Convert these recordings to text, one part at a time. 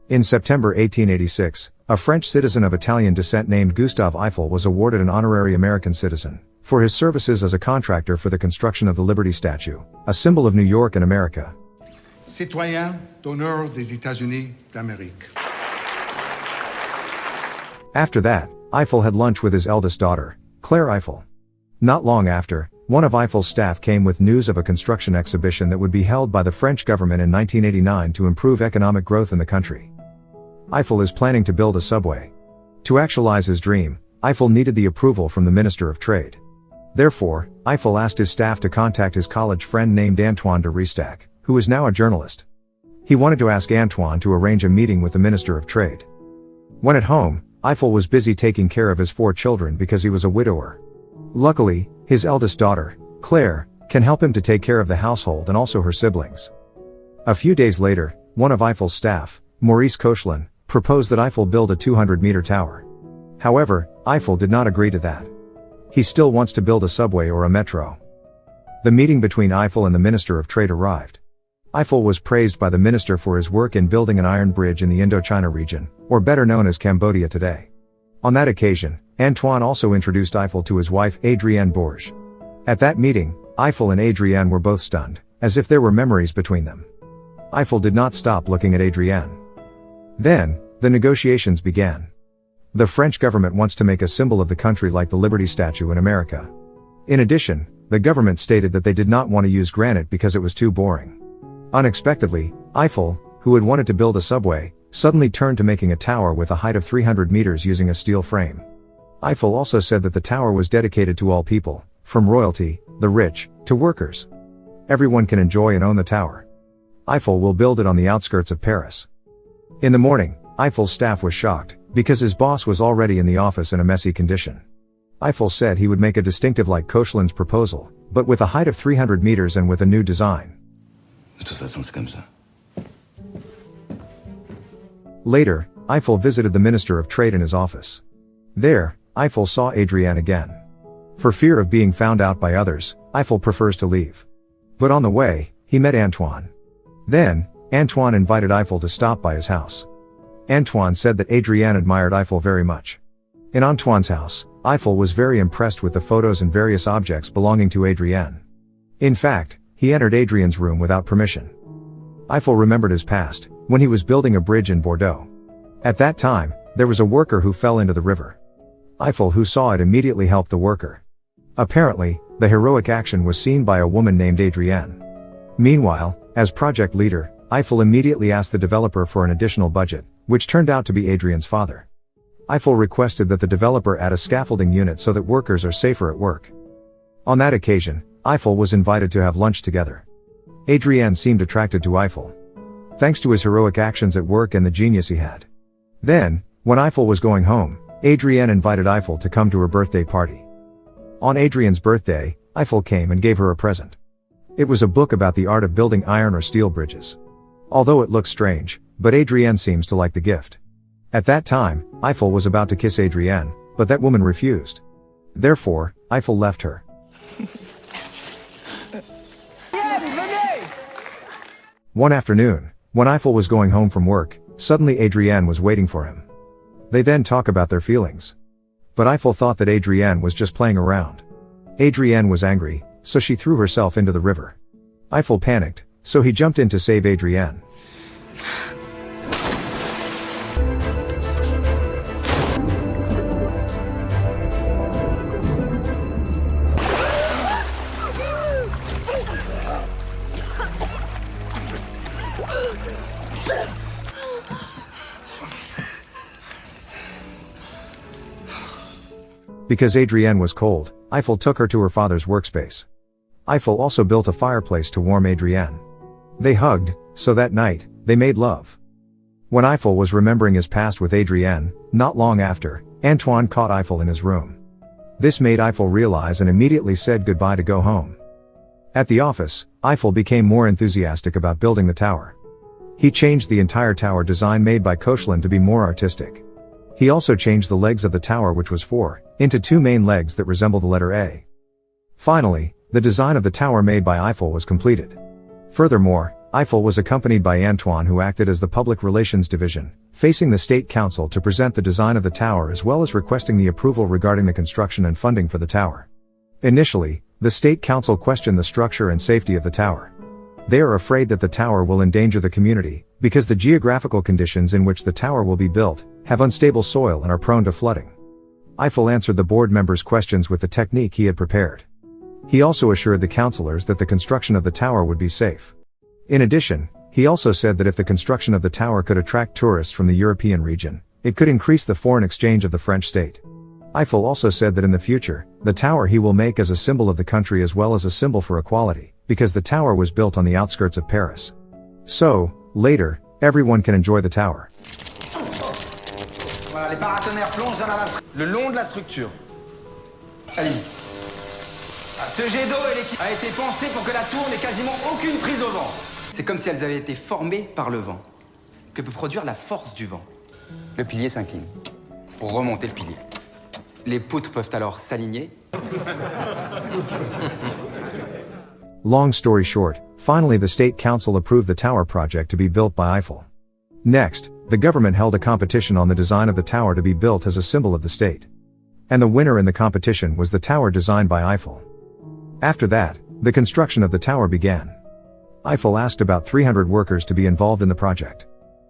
In September 1886, a French citizen of Italian descent named Gustave Eiffel was awarded an honorary American citizen for his services as a contractor for the construction of the Liberty Statue, a symbol of New York and America. Citoyen d'honneur des États-Unis d'Amérique. After that, Eiffel had lunch with his eldest daughter, Claire Eiffel. Not long after, one of Eiffel's staff came with news of a construction exhibition that would be held by the French government in 1989 to improve economic growth in the country. Eiffel is planning to build a subway. To actualize his dream, Eiffel needed the approval from the Minister of Trade. Therefore, Eiffel asked his staff to contact his college friend named Antoine de Ristac, who is now a journalist. He wanted to ask Antoine to arrange a meeting with the Minister of Trade. When at home, Eiffel was busy taking care of his 4 children because he was a widower. Luckily, his eldest daughter, Claire, can help him to take care of the household and also her siblings. A few days later, one of Eiffel's staff, Maurice Koechlin, proposed that Eiffel build a 200-meter tower. However, Eiffel did not agree to that. He still wants to build a subway or a metro. The meeting between Eiffel and the Minister of Trade arrived. Eiffel was praised by the minister for his work in building an iron bridge in the Indochina region, or better known as Cambodia today. On that occasion, Antoine also introduced Eiffel to his wife Adrienne Bourges. At that meeting, Eiffel and Adrienne were both stunned, as if there were memories between them. Eiffel did not stop looking at Adrienne. Then, the negotiations began. The French government wants to make a symbol of the country like the Liberty Statue in America. In addition, the government stated that they did not want to use granite because it was too boring. Unexpectedly, Eiffel, who had wanted to build a subway, suddenly turned to making a tower with a height of 300 meters using a steel frame. Eiffel also said that the tower was dedicated to all people, from royalty, the rich, to workers. Everyone can enjoy and own the tower. Eiffel will build it on the outskirts of Paris. In the morning, Eiffel's staff was shocked, because his boss was already in the office in a messy condition. Eiffel said he would make a distinctive like Koechlin's proposal, but with a height of 300 meters and with a new design. Later, Eiffel visited the Minister of Trade in his office. There, Eiffel saw Adrienne again. For fear of being found out by others, Eiffel prefers to leave. But on the way, he met Antoine. Then, Antoine invited Eiffel to stop by his house. Antoine said that Adrienne admired Eiffel very much. In Antoine's house, Eiffel was very impressed with the photos and various objects belonging to Adrienne. In fact, he entered Adrienne's room without permission. Eiffel remembered his past, when he was building a bridge in Bordeaux. At that time, there was a worker who fell into the river. Eiffel, who saw it, immediately helped the worker. Apparently, the heroic action was seen by a woman named Adrienne. Meanwhile, as project leader, Eiffel immediately asked the developer for an additional budget, which turned out to be Adrienne's father. Eiffel requested that the developer add a scaffolding unit so that workers are safer at work. On that occasion, Eiffel was invited to have lunch together. Adrienne seemed attracted to Eiffel, thanks to his heroic actions at work and the genius he had. Then, when Eiffel was going home, Adrienne invited Eiffel to come to her birthday party. On Adrienne's birthday, Eiffel came and gave her a present. It was a book about the art of building iron or steel bridges. Although it looks strange, but Adrienne seems to like the gift. At that time, Eiffel was about to kiss Adrienne, but that woman refused. Therefore, Eiffel left her. One afternoon, when Eiffel was going home from work, suddenly Adrienne was waiting for him. They then talk about their feelings. But Eiffel thought that Adrienne was just playing around. Adrienne was angry, so she threw herself into the river. Eiffel panicked, so he jumped in to save Adrienne. Because Adrienne was cold, Eiffel took her to her father's workspace. Eiffel also built a fireplace to warm Adrienne. They hugged, so that night, they made love. When Eiffel was remembering his past with Adrienne, not long after, Antoine caught Eiffel in his room. This made Eiffel realize and immediately said goodbye to go home. At the office, Eiffel became more enthusiastic about building the tower. He changed the entire tower design made by Koechlin to be more artistic. He also changed the legs of the tower, which was 4, into 2 main legs that resemble the letter A. Finally, the design of the tower made by Eiffel was completed. Furthermore, Eiffel was accompanied by Antoine, who acted as the public relations division, facing the State Council to present the design of the tower as well as requesting the approval regarding the construction and funding for the tower. Initially, the State Council questioned the structure and safety of the tower. They are afraid that the tower will endanger the community, because the geographical conditions in which the tower will be built have unstable soil and are prone to flooding. Eiffel answered the board members' questions with the technique he had prepared. He also assured the councillors that the construction of the tower would be safe. In addition, he also said that if the construction of the tower could attract tourists from the European region, it could increase the foreign exchange of the French state. Eiffel also said that in the future, the tower he will make as a symbol of the country as well as a symbol for equality, because the tower was built on the outskirts of Paris. So, later, everyone can enjoy the tower. Voilà, les paratonnerres plongent le long de la structure. Allez-y. Ce jet d'eau a été pensé pour que la tour n'ait quasiment aucune prise au vent. C'est comme si elles avaient été formées par le vent. Que peut produire la force du vent? Le pilier s'incline. Pour remonter le pilier. Les poutres peuvent alors s'aligner. Long story short, finally the State Council approved the tower project to be built by Eiffel. Next, the government held a competition on the design of the tower to be built as a symbol of the state. And the winner in the competition was the tower designed by Eiffel. After that, the construction of the tower began. Eiffel asked about 300 workers to be involved in the project.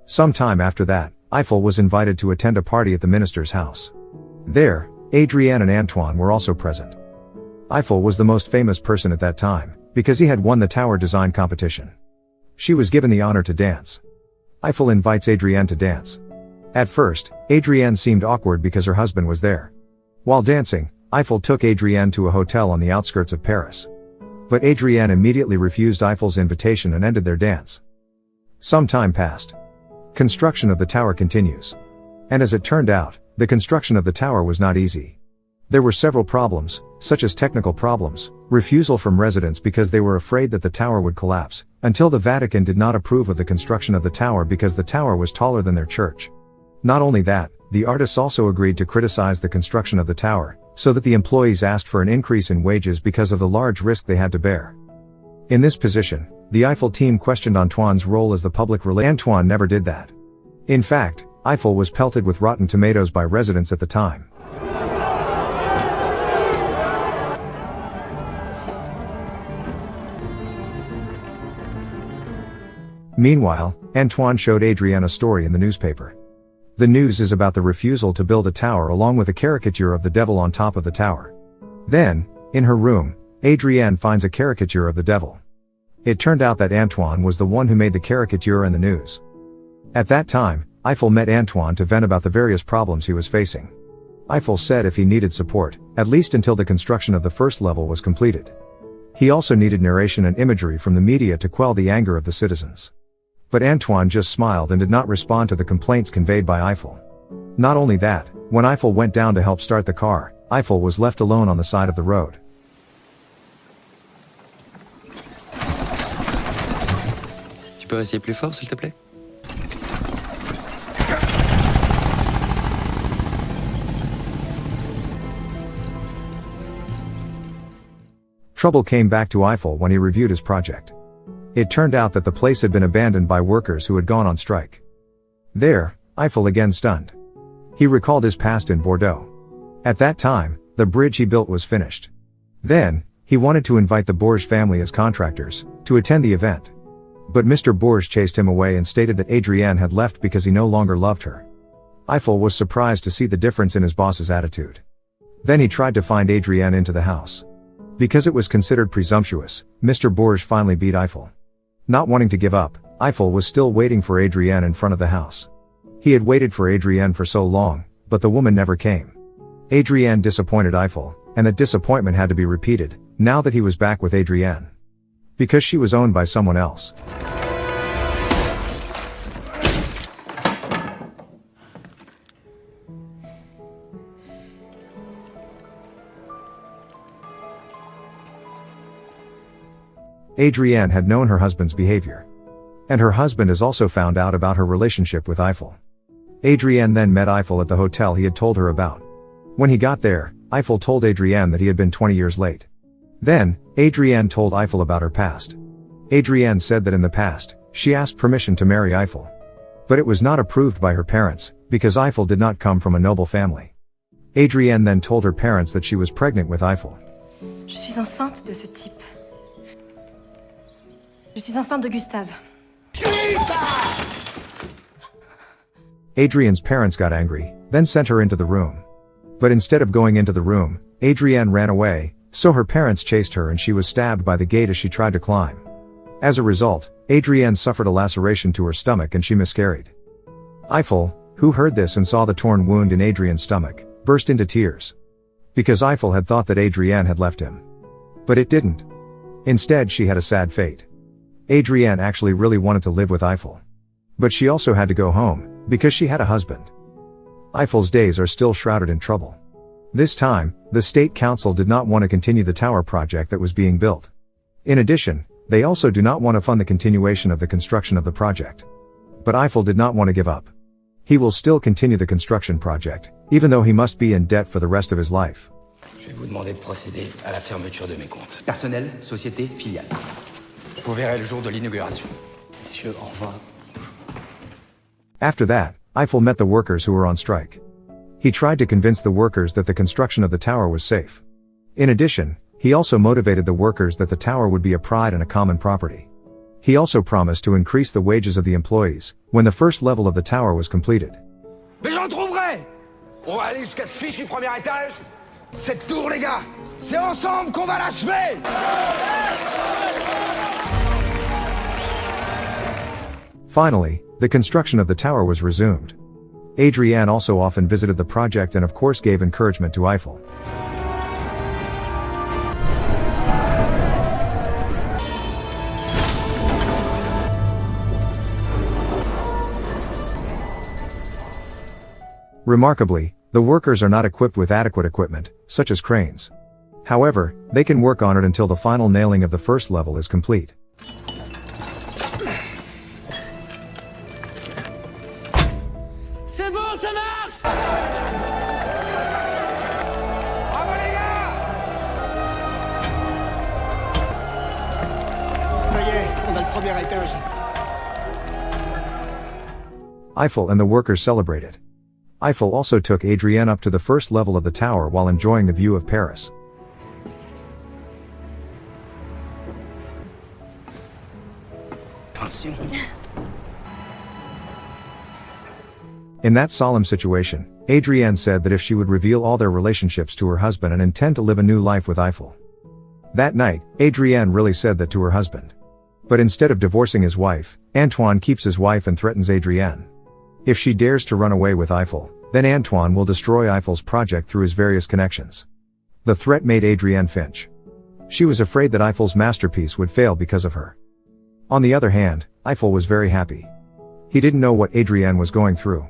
Some time after that, Eiffel was invited to attend a party at the minister's house. There, Adrienne and Antoine were also present. Eiffel was the most famous person at that time, because he had won the tower design competition. She was given the honor to dance. Eiffel invites Adrienne to dance. At first, Adrienne seemed awkward because her husband was there. While dancing, Eiffel took Adrienne to a hotel on the outskirts of Paris. But Adrienne immediately refused Eiffel's invitation and ended their dance. Some time passed. Construction of the tower continues. And as it turned out, the construction of the tower was not easy. There were several problems, such as technical problems, refusal from residents because they were afraid that the tower would collapse, until the Vatican did not approve of the construction of the tower because the tower was taller than their church. Not only that, the artists also agreed to criticize the construction of the tower, so that the employees asked for an increase in wages because of the large risk they had to bear. In this position, the Eiffel team questioned Antoine's role as the public relations. Antoine never did that. In fact, Eiffel was pelted with rotten tomatoes by residents at the time. Meanwhile, Antoine showed Adrienne a story in the newspaper. The news is about the refusal to build a tower along with a caricature of the devil on top of the tower. Then, in her room, Adrienne finds a caricature of the devil. It turned out that Antoine was the one who made the caricature and the news. At that time, Eiffel met Antoine to vent about the various problems he was facing. Eiffel said if he needed support, at least until the construction of the first level was completed. He also needed narration and imagery from the media to quell the anger of the citizens. But Antoine just smiled and did not respond to the complaints conveyed by Eiffel. Not only that, when Eiffel went down to help start the car, Eiffel was left alone on the side of the road. Tu peux essayer plus fort, s'il te plaît? Trouble came back to Eiffel when he reviewed his project. It turned out that the place had been abandoned by workers who had gone on strike. There, Eiffel again stunned. He recalled his past in Bordeaux. At that time, the bridge he built was finished. Then, he wanted to invite the Bourges family as contractors, to attend the event. But Mr. Bourges chased him away and stated that Adrienne had left because he no longer loved her. Eiffel was surprised to see the difference in his boss's attitude. Then he tried to find Adrienne into the house. Because it was considered presumptuous, Mr. Bourges finally beat Eiffel. Not wanting to give up, Eiffel was still waiting for Adrienne in front of the house. He had waited for Adrienne for so long, but the woman never came. Adrienne disappointed Eiffel, and that disappointment had to be repeated, now that he was back with Adrienne. Because she was owned by someone else. Adrienne had known her husband's behavior. And her husband has also found out about her relationship with Eiffel. Adrienne then met Eiffel at the hotel he had told her about. When he got there, Eiffel told Adrienne that he had been 20 years late. Then, Adrienne told Eiffel about her past. Adrienne said that in the past, she asked permission to marry Eiffel. But it was not approved by her parents, because Eiffel did not come from a noble family. Adrienne then told her parents that she was pregnant with Eiffel. Je suis enceinte de ce type. Je suis enceinte de Gustave. Adrienne's parents got angry, then sent her into the room. But instead of going into the room, Adrienne ran away, so her parents chased her and she was stabbed by the gate as she tried to climb. As a result, Adrienne suffered a laceration to her stomach and she miscarried. Eiffel, who heard this and saw the torn wound in Adrienne's stomach, burst into tears. Because Eiffel had thought that Adrienne had left him. But it didn't. Instead, she had a sad fate. Adrienne actually really wanted to live with Eiffel. But she also had to go home, because she had a husband. Eiffel's days are still shrouded in trouble. This time, the state council did not want to continue the tower project that was being built. In addition, they also do not want to fund the continuation of the construction of the project. But Eiffel did not want to give up. He will still continue the construction project, even though he must be in debt for the rest of his life. Je vais vous demander de procéder à la fermeture de mes comptes. Personnel, société, filiale. Je vous verrai le jour de l'inauguration. Messieurs, au revoir. After that, Eiffel met the workers who were on strike. He tried to convince the workers that the construction of the tower was safe. In addition, he also motivated the workers that the tower would be a pride and a common property. He also promised to increase the wages of the employees, when the first level of the tower was completed. Mais j'en trouverai! On va aller jusqu'à ce fichu premier étage. Cette tour, les gars, c'est ensemble qu'on va l'achever! Finally, the construction of the tower was resumed. Adrienne also often visited the project and of course gave encouragement to Eiffel. Remarkably, the workers are not equipped with adequate equipment, such as cranes. However, they can work on it until the final nailing of the first level is complete. C'est bon, ça marche! Bravo les gars! Ça y est, on a le premier étage. Eiffel and the workers celebrated. Eiffel also took Adrienne up to the first level of the tower while enjoying the view of Paris. Attention. In that solemn situation, Adrienne said that if she would reveal all their relationships to her husband and intend to live a new life with Eiffel. That night, Adrienne really said that to her husband. But instead of divorcing his wife, Antoine keeps his wife and threatens Adrienne. If she dares to run away with Eiffel, then Antoine will destroy Eiffel's project through his various connections. The threat made Adrienne flinch. She was afraid that Eiffel's masterpiece would fail because of her. On the other hand, Eiffel was very happy. He didn't know what Adrienne was going through.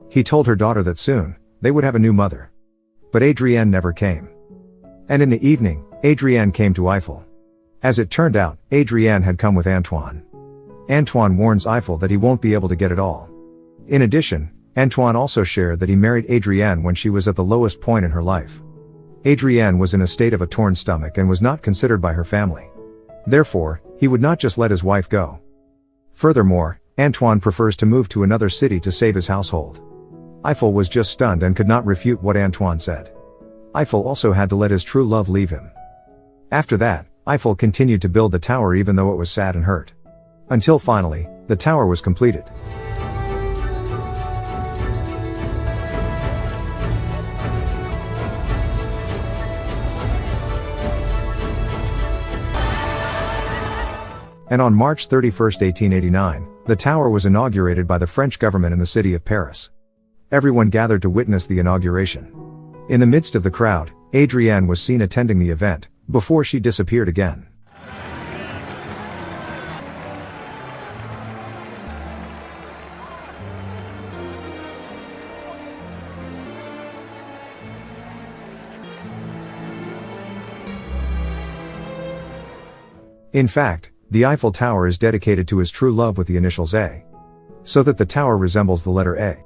He told her daughter that soon, they would have a new mother. But Adrienne never came. And in the evening, Adrienne came to Eiffel. As it turned out, Adrienne had come with Antoine. Antoine warns Eiffel that he won't be able to get it all. In addition, Antoine also shared that he married Adrienne when she was at the lowest point in her life. Adrienne was in a state of a torn stomach and was not considered by her family. Therefore, he would not just let his wife go. Furthermore, Antoine prefers to move to another city to save his household. Eiffel was just stunned and could not refute what Antoine said. Eiffel also had to let his true love leave him. After that, Eiffel continued to build the tower even though it was sad and hurt. Until finally, the tower was completed. And on March 31, 1889, the tower was inaugurated by the French government in the city of Paris. Everyone gathered to witness the inauguration. In the midst of the crowd, Adrienne was seen attending the event, before she disappeared again. In fact, the Eiffel Tower is dedicated to his true love with the initials A. So that the tower resembles the letter A.